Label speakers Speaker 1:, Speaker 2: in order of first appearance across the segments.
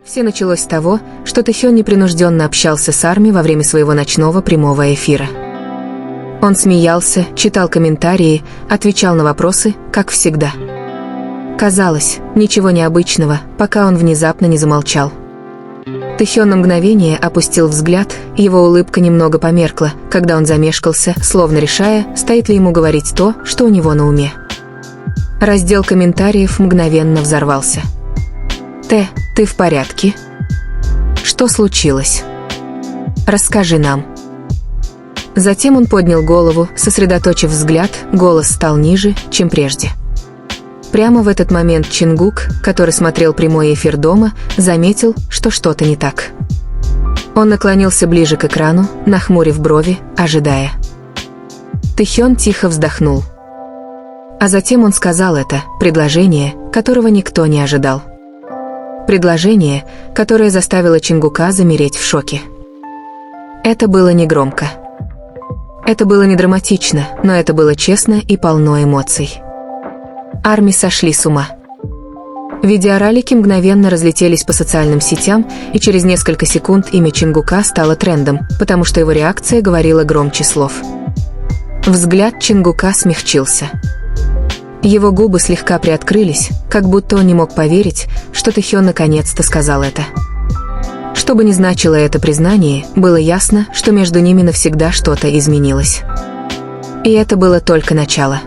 Speaker 1: Все началось с того, что Тэхён непринужденно общался с Арми во время своего ночного прямого эфира. Он смеялся, читал комментарии, отвечал на вопросы, как всегда. Казалось, ничего необычного, пока он внезапно не замолчал. Тэхён на мгновение опустил взгляд, его улыбка немного померкла, когда он замешкался, словно решая, стоит ли ему говорить то, что у него на уме. Раздел комментариев мгновенно взорвался. Ты в порядке? Что случилось? Расскажи нам». Затем он поднял голову, сосредоточив взгляд, голос стал ниже, чем прежде. Прямо в этот момент Чингук, который смотрел прямой эфир дома, заметил, что что-то не так. Он наклонился ближе к экрану, нахмурив брови, ожидая. Тэхён тихо вздохнул. А затем он сказал это, предложение, которого никто не ожидал. Предложение, которое заставило Чингука замереть в шоке. Это было не громко. Это было не драматично, но это было честно и полно эмоций. Арми сошли с ума. Видеоролики мгновенно разлетелись по социальным сетям, и через несколько секунд имя Чингука стало трендом, потому что его реакция говорила громче слов. Взгляд Чингука смягчился. Его губы слегка приоткрылись, как будто он не мог поверить, что Тэхён наконец-то сказал это. Что бы ни значило это признание, было ясно, что между ними навсегда что-то изменилось. И это было только начало.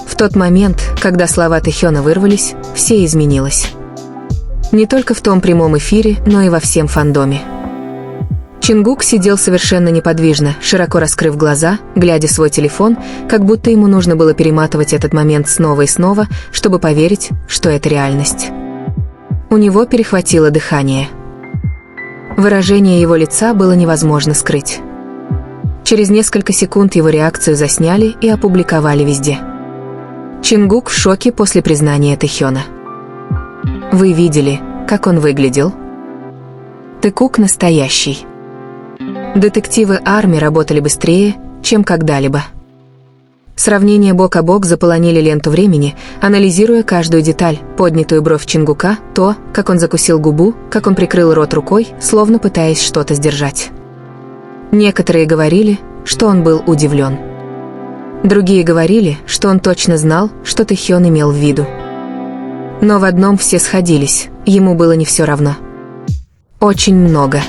Speaker 1: В тот момент, когда слова Тэхёна вырвались, все изменилось. Не только в том прямом эфире, но и во всем фандоме. Чингук сидел совершенно неподвижно, широко раскрыв глаза, глядя в свой телефон, как будто ему нужно было перематывать этот момент снова и снова, чтобы поверить, что это реальность. У него перехватило дыхание. Выражение его лица было невозможно скрыть. Через несколько секунд его реакцию засняли и опубликовали везде. Чингук в шоке после признания Тэхёна. Вы видели, как он выглядел? Тэкук настоящий. Детективы Арми работали быстрее, чем когда-либо. Сравнения бок о бок заполонили ленту времени, анализируя каждую деталь, поднятую бровь Чингука, то, как он закусил губу, как он прикрыл рот рукой, словно пытаясь что-то сдержать. Некоторые говорили, что он был удивлен. Другие говорили, что он точно знал, что Тэхён имел в виду. Но в одном все сходились, ему было не все равно. Очень много.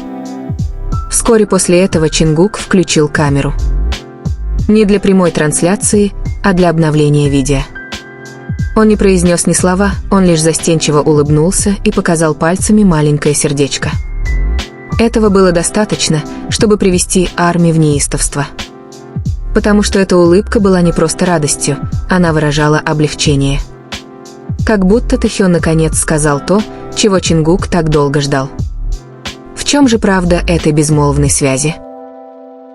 Speaker 1: Вскоре после этого Чингук включил камеру. Не для прямой трансляции, а для обновления видео. Он не произнес ни слова, он лишь застенчиво улыбнулся и показал пальцами маленькое сердечко. Этого было достаточно, чтобы привести Арми в неистовство. Потому что эта улыбка была не просто радостью, она выражала облегчение. Как будто Тэхён наконец сказал то, чего Чингук так долго ждал. В чем же правда этой безмолвной связи?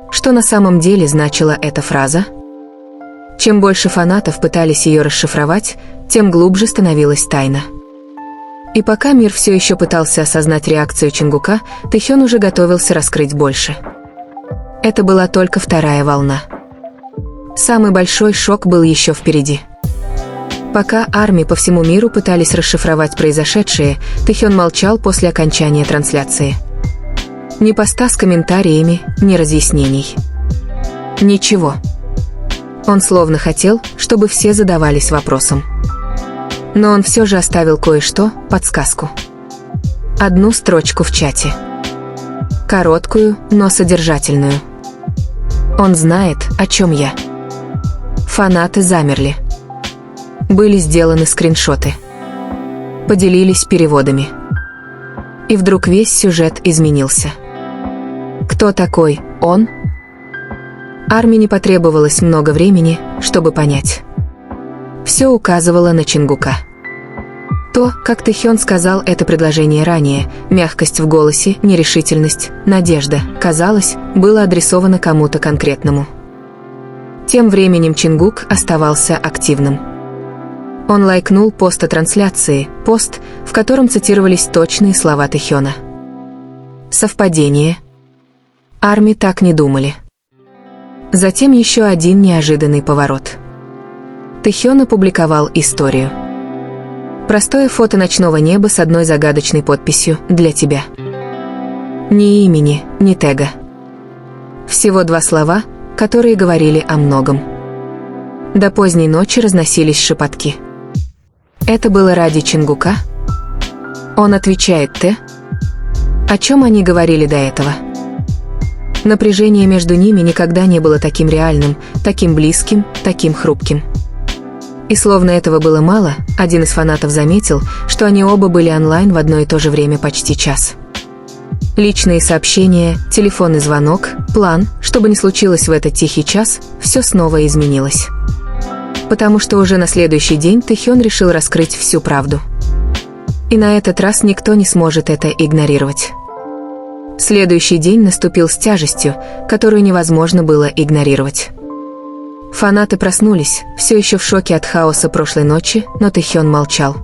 Speaker 1: Что на самом деле значила эта фраза? Чем больше фанатов пытались ее расшифровать, тем глубже становилась тайна. И пока мир все еще пытался осознать реакцию Чингука, Тэхён уже готовился раскрыть больше. Это была только вторая волна. Самый большой шок был еще впереди. Пока Арми по всему миру пытались расшифровать произошедшее, Тэхён молчал после окончания трансляции. Ни поста с комментариями, ни разъяснений. Ничего. Он словно хотел, чтобы все задавались вопросом. Но он все же оставил кое-что, подсказку. Одну строчку в чате. Короткую, но содержательную. Он знает, о чем я. Фанаты замерли. Были сделаны скриншоты. Поделились переводами. И вдруг весь сюжет изменился. Кто такой он? Арми не потребовалось много времени, чтобы понять. Все указывало на Чингука. То, как Тэхён сказал это предложение ранее, мягкость в голосе, нерешительность, надежда, казалось, было адресовано кому-то конкретному. Тем временем Чингук оставался активным. Он лайкнул пост о трансляции, пост, в котором цитировались точные слова Тэхёна. Совпадение? Арми так не думали. Затем еще один неожиданный поворот. Тэхён опубликовал историю. Простое фото ночного неба с одной загадочной подписью «Для тебя». Ни имени, ни тега. Всего 2 слова, которые говорили о многом. До поздней ночи разносились шепотки. Это было ради Чингука? Он отвечает «Т». О чем они говорили до этого? Напряжение между ними никогда не было таким реальным, таким близким, таким хрупким. И словно этого было мало, один из фанатов заметил, что они оба были онлайн в одно и то же время почти час. Личные сообщения, телефонный звонок, план, что бы ни случилось в этот тихий час, все снова изменилось. Потому что уже на следующий день Тэхён решил раскрыть всю правду. И на этот раз никто не сможет это игнорировать. Следующий день наступил с тяжестью, которую невозможно было игнорировать. Фанаты проснулись, все еще в шоке от хаоса прошлой ночи, но Тэхён молчал.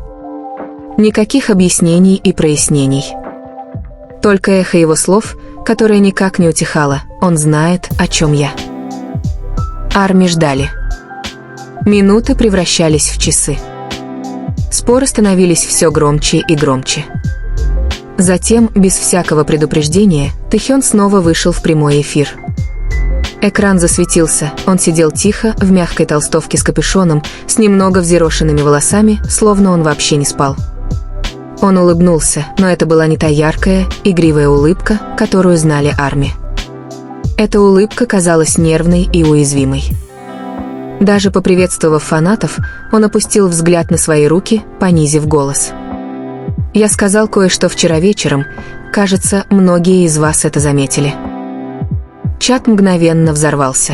Speaker 1: Никаких объяснений и прояснений. Только эхо его слов, которое никак не утихало. Он знает, о чем я. Арми ждали. Минуты превращались в часы. Споры становились все громче и громче. Затем, без всякого предупреждения, Тэхён снова вышел в прямой эфир. Экран засветился, он сидел тихо, в мягкой толстовке с капюшоном, с немного взъерошенными волосами, словно он вообще не спал. Он улыбнулся, но это была не та яркая, игривая улыбка, которую знали Арми. Эта улыбка казалась нервной и уязвимой. Даже поприветствовав фанатов, он опустил взгляд на свои руки, понизив голос. «Я сказал кое-что вчера вечером. Кажется, многие из вас это заметили». Чат мгновенно взорвался.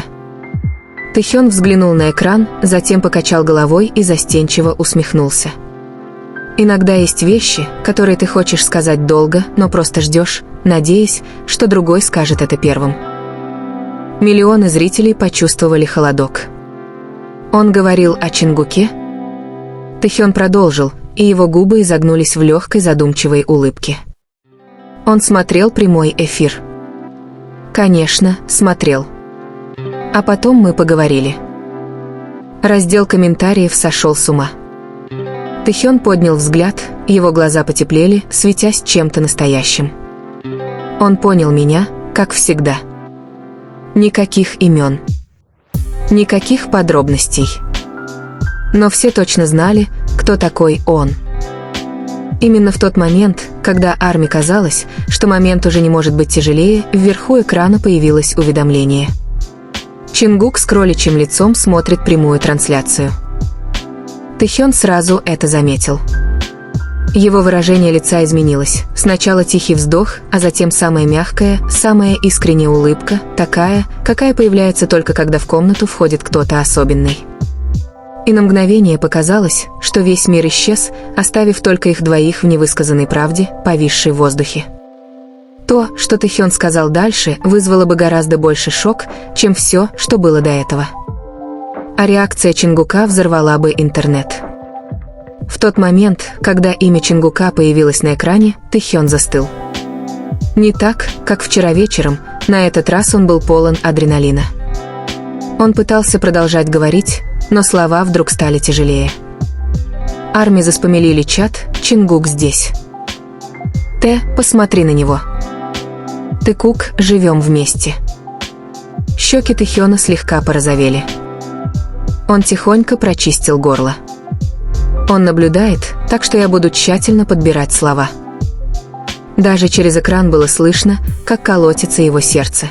Speaker 1: Тэхён взглянул на экран, затем покачал головой и застенчиво усмехнулся. «Иногда есть вещи, которые ты хочешь сказать долго, но просто ждешь, надеясь, что другой скажет это первым». Миллионы зрителей почувствовали холодок. Он говорил о Чингуке? Тэхён продолжил, и его губы изогнулись в легкой задумчивой улыбке. Он смотрел прямой эфир. Конечно, смотрел. А потом мы поговорили. Раздел комментариев сошел с ума. Тэхён поднял взгляд, его глаза потеплели, светясь чем-то настоящим. Он понял меня, как всегда. Никаких имен. Никаких подробностей. Но все точно знали, кто такой он. Именно в тот момент, когда Арми казалось, что момент уже не может быть тяжелее, вверху экрана появилось уведомление. Чингук с кроличьим лицом смотрит прямую трансляцию. Тэхён сразу это заметил. Его выражение лица изменилось. Сначала тихий вздох, а затем самая мягкая, самая искренняя улыбка, такая, какая появляется только когда в комнату входит кто-то особенный. И на мгновение показалось, что весь мир исчез, оставив только их двоих в невысказанной правде, повисшей в воздухе. То, что Тэхён сказал дальше, вызвало бы гораздо больше шок, чем все, что было до этого. А реакция Чингука взорвала бы интернет. В тот момент, когда имя Чингука появилось на экране, Тэхён застыл. Не так, как вчера вечером, на этот раз он был полон адреналина. Он пытался продолжать говорить, но слова вдруг стали тяжелее. Арми заспамилили чат, Чингук здесь. Т, посмотри на него. Тэкук, живем вместе. Щеки Тэхёна слегка порозовели. Он тихонько прочистил горло. Он наблюдает, так что я буду тщательно подбирать слова. Даже через экран было слышно, как колотится его сердце.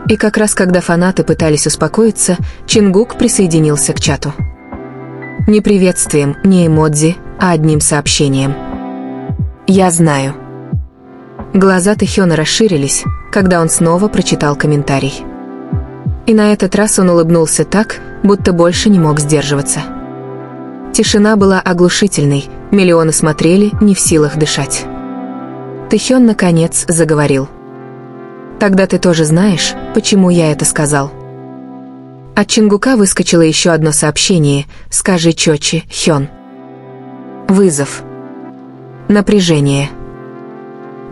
Speaker 1: И как раз когда фанаты пытались успокоиться, Чингук присоединился к чату. Не приветствием, не эмодзи, а одним сообщением. «Я знаю». Глаза Тэхёна расширились, когда он снова прочитал комментарий. И на этот раз он улыбнулся так, будто больше не мог сдерживаться. Тишина была оглушительной, миллионы смотрели, не в силах дышать. Тэхён наконец заговорил. «Тогда ты тоже знаешь, почему я это сказал». От Чингука выскочило еще одно сообщение: «Скажи Чочи, Хён». Вызов. Напряжение.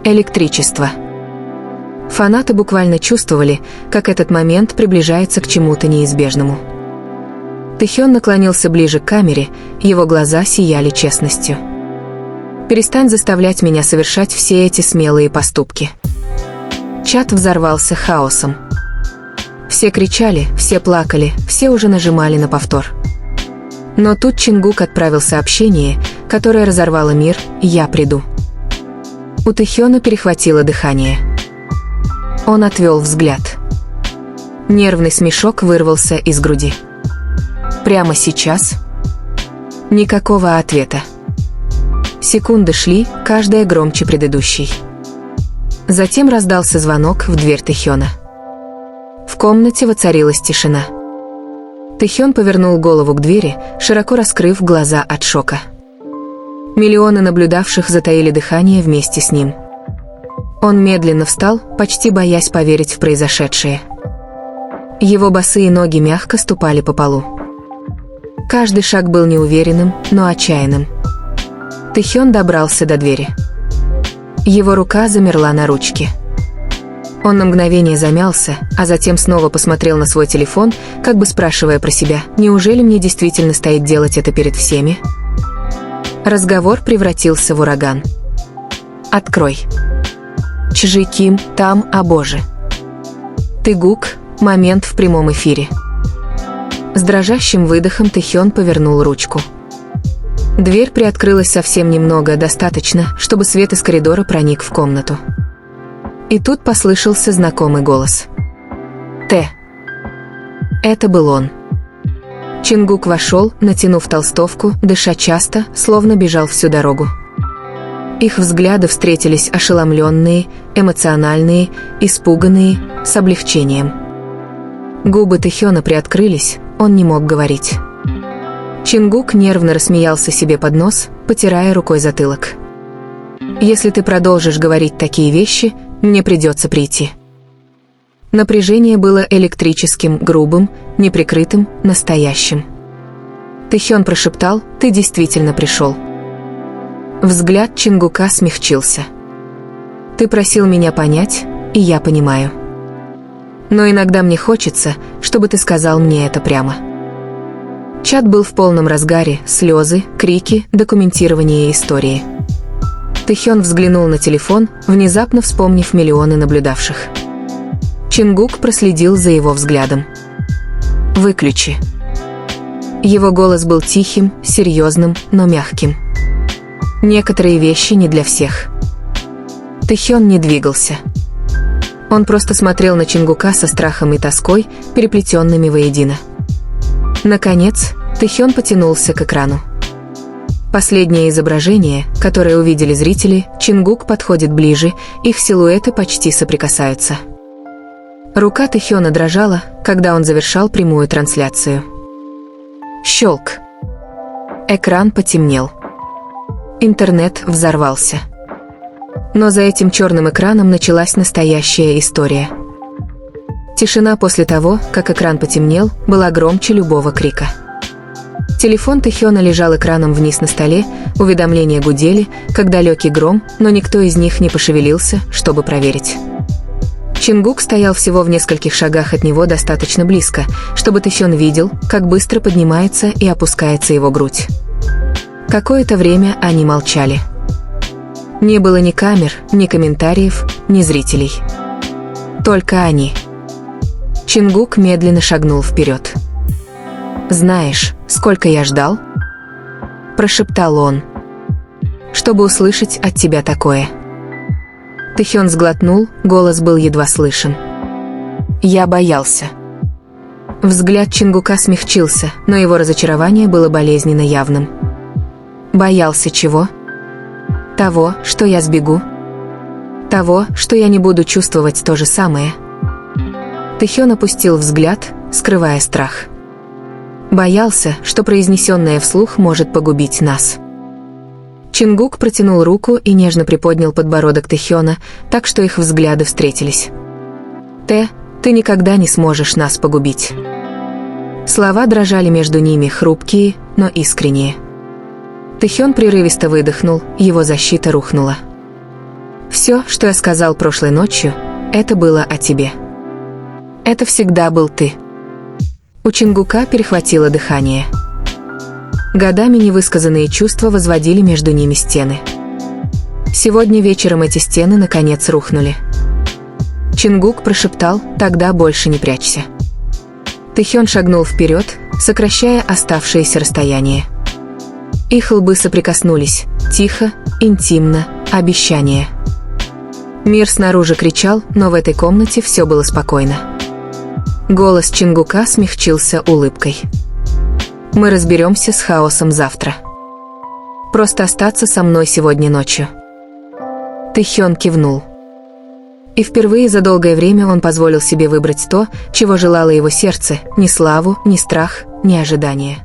Speaker 1: Электричество. Фанаты буквально чувствовали, как этот момент приближается к чему-то неизбежному. Тэхён наклонился ближе к камере, его глаза сияли честностью. «Перестань заставлять меня совершать все эти смелые поступки». Чат взорвался хаосом. Все кричали, все плакали, все уже нажимали на повтор. Но тут Чингук отправил сообщение, которое разорвало мир: «Я приду». У Тэхёна перехватило дыхание. Он отвел взгляд. Нервный смешок вырвался из груди. Прямо сейчас? Никакого ответа. Секунды шли, каждая громче предыдущей. Затем раздался звонок в дверь Тэхёна. В комнате воцарилась тишина. Тэхён повернул голову к двери, широко раскрыв глаза от шока. Миллионы наблюдавших затаили дыхание вместе с ним. Он медленно встал, почти боясь поверить в произошедшее. Его босые ноги мягко ступали по полу. Каждый шаг был неуверенным, но отчаянным. Тэхён добрался до двери. Его рука замерла на ручке. Он на мгновение замялся, а затем снова посмотрел на свой телефон, как бы спрашивая про себя: «Неужели мне действительно стоит делать это перед всеми?» Разговор превратился в ураган. «Открой. Чжи Ким, там, о боже. Ты Гук, момент в прямом эфире». С дрожащим выдохом Тэхён повернул ручку. Дверь приоткрылась совсем немного, достаточно, чтобы свет из коридора проник в комнату. И тут послышался знакомый голос. «Т». Это был он. Чингук вошел, натянув толстовку, дыша часто, словно бежал всю дорогу. Их взгляды встретились ошеломленные, эмоциональные, испуганные, с облегчением. Губы Тэхёна приоткрылись, он не мог говорить. Чингук нервно рассмеялся себе под нос, потирая рукой затылок. «Если ты продолжишь говорить такие вещи, мне придется прийти». Напряжение было электрическим, грубым, неприкрытым, настоящим. Тэхён прошептал: «Ты действительно пришел». Взгляд Чингука смягчился. «Ты просил меня понять, и я понимаю. Но иногда мне хочется, чтобы ты сказал мне это прямо». Чат был в полном разгаре: слезы, крики, документирование истории. Тэхён взглянул на телефон, внезапно вспомнив миллионы наблюдавших. Чингук проследил за его взглядом. «Выключи». Его голос был тихим, серьезным, но мягким. «Некоторые вещи не для всех». Тэхён не двигался. Он просто смотрел на Чингука со страхом и тоской, переплетенными воедино. Наконец, Тэхён потянулся к экрану. Последнее изображение, которое увидели зрители: Чингук подходит ближе, их силуэты почти соприкасаются. Рука Тэхёна дрожала, когда он завершал прямую трансляцию. Щелк. Экран потемнел. Интернет взорвался. Но за этим черным экраном началась настоящая история. Тишина после того, как экран потемнел, была громче любого крика. Телефон Тэхёна лежал экраном вниз на столе, уведомления гудели, как далекий гром, но никто из них не пошевелился, чтобы проверить. Чингук стоял всего в нескольких шагах от него, достаточно близко, чтобы Тэхён видел, как быстро поднимается и опускается его грудь. Какое-то время они молчали. Не было ни камер, ни комментариев, ни зрителей. Только они. Чингук медленно шагнул вперед. «Знаешь, сколько я ждал?» – прошептал он. «Чтобы услышать от тебя такое». Тэхён сглотнул, голос был едва слышен. «Я боялся». Взгляд Чингука смягчился, но его разочарование было болезненно явным. «Боялся чего?» «Того, что я сбегу. Того, что я не буду чувствовать то же самое». Тэхён опустил взгляд, скрывая страх. Боялся, что произнесенное вслух может погубить нас. Чингук протянул руку и нежно приподнял подбородок Тэхёна, так что их взгляды встретились. «Ты никогда не сможешь нас погубить». Слова дрожали между ними, хрупкие, но искренние. Тэхён прерывисто выдохнул, его защита рухнула. «Все, что я сказал прошлой ночью, это было о тебе. Это всегда был ты. У Чингука перехватило дыхание. Годами невысказанные чувства возводили между ними стены. Сегодня вечером эти стены наконец рухнули. Чингук прошептал: «Тогда больше не прячься». Тэхён шагнул вперед, сокращая оставшееся расстояние. Их лбы соприкоснулись, тихо, интимно, обещание. Мир снаружи кричал, но в этой комнате все было спокойно. Голос Чингука смягчился улыбкой. «Мы разберемся с хаосом завтра. Просто остаться со мной сегодня ночью». Тэхён кивнул. И впервые за долгое время он позволил себе выбрать то, чего желало его сердце: ни славу, ни страх, ни ожидание.